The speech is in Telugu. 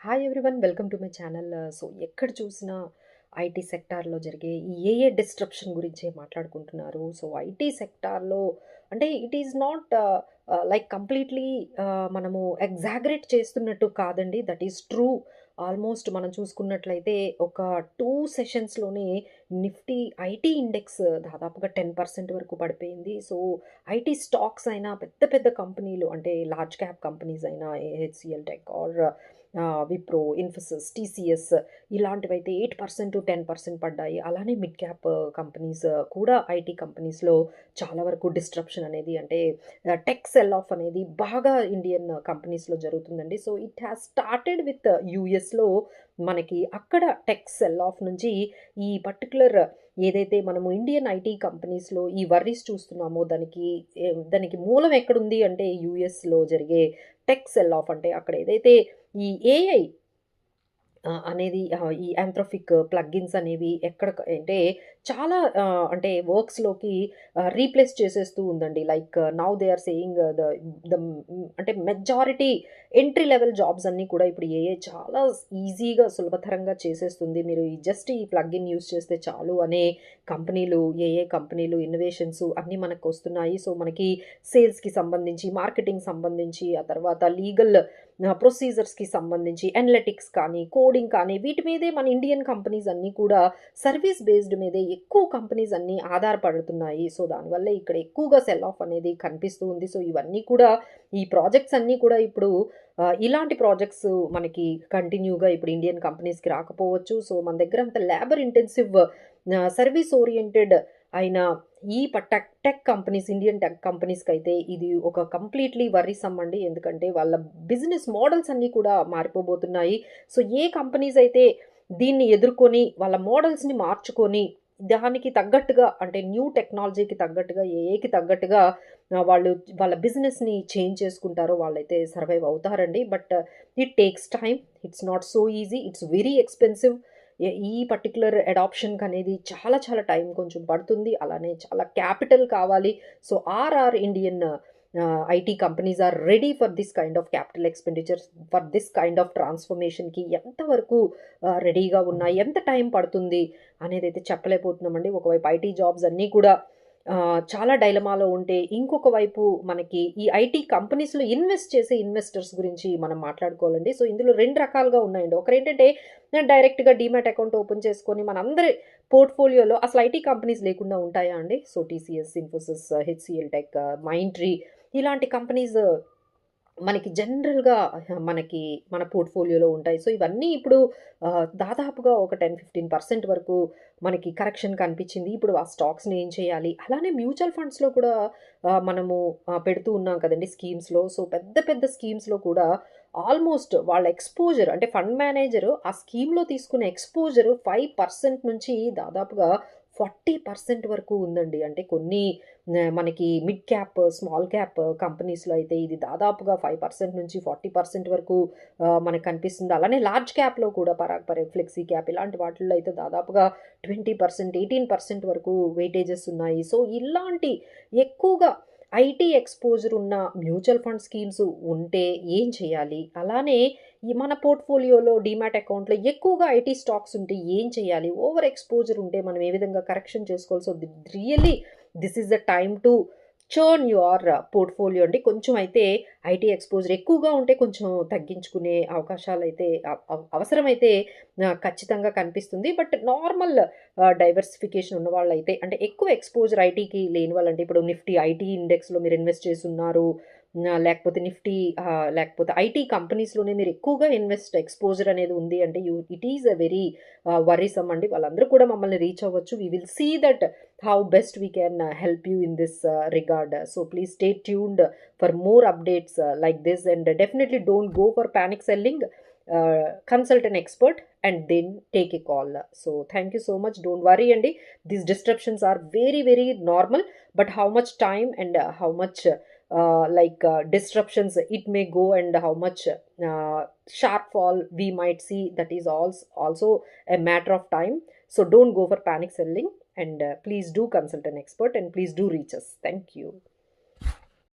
Hi everyone, welcome to my channel. So ఎక్కడ చూసినా ఐటీ సెక్టార్లో జరిగే ఈ ఏఏ డిస్ట్రప్షన్ గురించే మాట్లాడుకుంటున్నారు. సో ఐటీ సెక్టార్లో అంటే it is not like completely మనము ఎగ్జాగరేట్ చేస్తున్నట్టు కాదండి. That is true. ఆల్మోస్ట్ మనం చూసుకున్నట్లయితే ఒక 2 సెషన్స్లోనే నిఫ్టీ ఐటీ ఇండెక్స్ దాదాపుగా 10% వరకు పడిపోయింది. సో ఐటీ స్టాక్స్ అయినా పెద్ద పెద్ద కంపెనీలు అంటే లార్జ్ క్యాప్ కంపెనీస్ అయినా హెచ్సిఎల్ టెక్ ఆర్ విప్రో, ఇన్ఫోసిస్, టీసీఎస్ ఇలాంటివైతే 8% టు 10% పడ్డాయి. అలానే మిడ్ క్యాప్ కంపెనీస్ కూడా ఐటీ కంపెనీస్లో చాలా వరకు డిస్ట్రప్షన్ అనేది అంటే టెక్ సెల్ ఆఫ్ అనేది బాగా ఇండియన్ కంపెనీస్లో జరుగుతుందండి. So it has started with యూఎస్లో. మనకి అక్కడ టెక్ సెల్ ఆఫ్ నుంచి ఈ పర్టికులర్ ఏదైతే మనము ఇండియన్ ఐటీ కంపెనీస్లో ఈ వర్రీస్ చూస్తున్నామో దానికి మూలం ఎక్కడుంది అంటే యూఎస్లో జరిగే టెక్ సెల్ ఆఫ్. అంటే అక్కడ ఏదైతే ఈ ఏఐ అనేది ఈ యాంథ్రోపిక్ ప్లగ్గిన్స్ అనేవి ఎక్కడ అంటే చాలా అంటే వర్క్స్లోకి రీప్లేస్ చేసేస్తూ ఉందండి. Like now they are saying the అంటే మెజారిటీ ఎంట్రీ లెవెల్ జాబ్స్ అన్నీ కూడా ఇప్పుడు ఏఐ చాలా ఈజీగా సులభతరంగా చేసేస్తుంది. మీరు జస్ట్ ఈ ప్లగ్గిన్ యూస్ చేస్తే చాలు అనే కంపెనీలు, ఏఐ కంపెనీలు, ఇన్నోవేషన్స్ అన్నీ మనకు వస్తున్నాయి. సో మనకి సేల్స్కి సంబంధించి, మార్కెటింగ్ సంబంధించి, ఆ తర్వాత లీగల్ ప్రొసీజర్స్కి సంబంధించి అనలిటిక్స్ కానీ, కోడింగ్ కానీ వీటి మీదే మన ఇండియన్ కంపెనీస్ అన్నీ కూడా సర్వీస్ బేస్డ్ మీదే ఎక్కువ కంపెనీస్ అన్నీ ఆధారపడుతున్నాయి. సో దానివల్ల ఇక్కడ ఎక్కువగా సెల్ ఆఫ్ అనేది కనిపిస్తూ ఉంది. సో ఇవన్నీ కూడా ఈ ప్రాజెక్ట్స్ అన్నీ కూడా ఇప్పుడు ఇలాంటి ప్రాజెక్ట్స్ మనకి కంటిన్యూగా ఇప్పుడు ఇండియన్ కంపెనీస్కి రాకపోవచ్చు. సో మన దగ్గర అంత లేబర్ ఇంటెన్సివ్ సర్వీస్ ఓరియంటెడ్ అయిన ఈ టెక్ కంపెనీస్, ఇండియన్ టెక్ కంపెనీస్కి అయితే ఇది ఒక కంప్లీట్లీ వర్రీసమ్ అండి. ఎందుకంటే వాళ్ళ బిజినెస్ మోడల్స్ అన్నీ కూడా మారిపోబోతున్నాయి. సో ఏ కంపెనీస్ అయితే దీన్ని ఎదుర్కొని వాళ్ళ మోడల్స్ని మార్చుకొని దానికి తగ్గట్టుగా అంటే న్యూ టెక్నాలజీకి తగ్గట్టుగా, ఏఐకి తగ్గట్టుగా వాళ్ళు వాళ్ళ బిజినెస్ని చేంజ్ చేసుకుంటారో వాళ్ళైతే సర్వైవ్ అవుతారండి. But it takes time. It's not so easy. It's very expensive. ఈ పర్టిక్యులర్ అడాప్షన్కి అనేది చాలా చాలా టైం కొంచెం పడుతుంది. అలానే చాలా క్యాపిటల్ కావాలి. So Indian IT companies are ready for this kind of capital expenditure, for this kind of ట్రాన్స్ఫర్మేషన్కి ఎంతవరకు రెడీగా ఉన్నాయి, ఎంత టైం పడుతుంది అనేది అయితే చెప్పలేకపోతున్నామండి. ఒకవైపు ఐటీ జాబ్స్ అన్నీ కూడా చాలా డైలమాలో ఉంటే, ఇంకొక వైపు మనకి ఈ ఐటీ కంపెనీస్లో ఇన్వెస్ట్ చేసే ఇన్వెస్టర్స్ గురించి మనం మాట్లాడుకోవాలండి. సో ఇందులో 2 రకాలుగా ఉన్నాయండి. ఒకరేంటంటే డైరెక్ట్గా డీమ్యాట్ అకౌంట్ ఓపెన్ చేసుకొని మనందరి పోర్ట్ఫోలియోలో అసలు ఐటీ కంపెనీస్ లేకుండా ఉంటాయా అండి? So TCS, Infosys, HCl tech, Mindtree ఇలాంటి కంపెనీస్ మనకి జనరల్గా మనకి మన పోర్ట్ఫోలియోలో ఉంటాయి. సో ఇవన్నీ ఇప్పుడు దాదాపుగా ఒక 10-15% వరకు మనకి కరెక్షన్ కనిపించింది. ఇప్పుడు ఆ స్టాక్స్ని ఏం చేయాలి? అలానే మ్యూచువల్ ఫండ్స్లో కూడా మనము పెడుతూ ఉన్నాం కదండి స్కీమ్స్లో. సో పెద్ద పెద్ద స్కీమ్స్లో కూడా ఆల్మోస్ట్ వాళ్ళ ఎక్స్పోజర్ అంటే ఫండ్ మేనేజర్ ఆ స్కీమ్లో తీసుకునే ఎక్స్పోజర్ 5% నుంచి దాదాపుగా 40% వరకు ఉందండి. అంటే కొన్ని మనకి మిడ్ క్యాప్, స్మాల్ క్యాప్ కంపెనీస్లో అయితే ఇది దాదాపుగా 5% నుంచి 40% వరకు మనకు కనిపిస్తుంది. అలానే లార్జ్ క్యాప్లో కూడా పరాగ్, ఫ్లెక్సీ క్యాప్ ఇలాంటి వాటిల్లో అయితే దాదాపుగా 20%, 18% వరకు వెయిటేజెస్ ఉన్నాయి. సో ఇలాంటి ఎక్కువగా ఐటీ ఎక్స్పోజర్ ఉన్న మ్యూచువల్ ఫండ్ స్కీమ్స్ ఉంటే ఏం చేయాలి? అలానే ఈ మన పోర్ట్ఫోలియోలో డీమ్యాట్ అకౌంట్లో ఎక్కువగా ఐటీ స్టాక్స్ ఉంటే ఏం చేయాలి? ఓవర్ ఎక్స్పోజర్ ఉంటే మనం ఏ విధంగా కరెక్షన్ చేసుకోవాలి? So really this is the time to churn your portfolio అండి. కొంచెం అయితే ఐటీ ఎక్స్పోజర్ ఎక్కువగా ఉంటే కొంచెం తగ్గించుకునే అవకాశాలు అయితే అవసరమైతే ఖచ్చితంగా కనిపిస్తుంది. బట్ నార్మల్ డైవర్సిఫికేషన్ ఉన్న వాళ్ళైతే అంటే ఎక్కువ ఎక్స్పోజర్ ఐటీకి లేని వాళ్ళంటే ఇప్పుడు నిఫ్టీ ఐటీ ఇండెక్స్లో మీరు ఇన్వెస్ట్ చేస్తున్నారు, లేకపోతే నిఫ్టీ లేకపోతే ఐటీ కంపెనీస్లోనే మీరు ఎక్కువగా ఎక్స్పోజర్ అనేది ఉంది అంటే it is a very worrisome అండి. వాళ్ళందరూ కూడా మమ్మల్ని రీచ్ అవ్వచ్చు. We will see that how best we can help you in this regard. So please stay tuned for more updates like this, and definitely don't go for panic selling. Consult an expert and then take a call. So thank you so much. Don't worry, Andy. These disruptions are very very normal, but how much time and how much disruptions it may go and how much sharp fall we might see, that is also a matter of time. So don't go for panic selling, and please do consult an expert, and please do reach us. Thank you.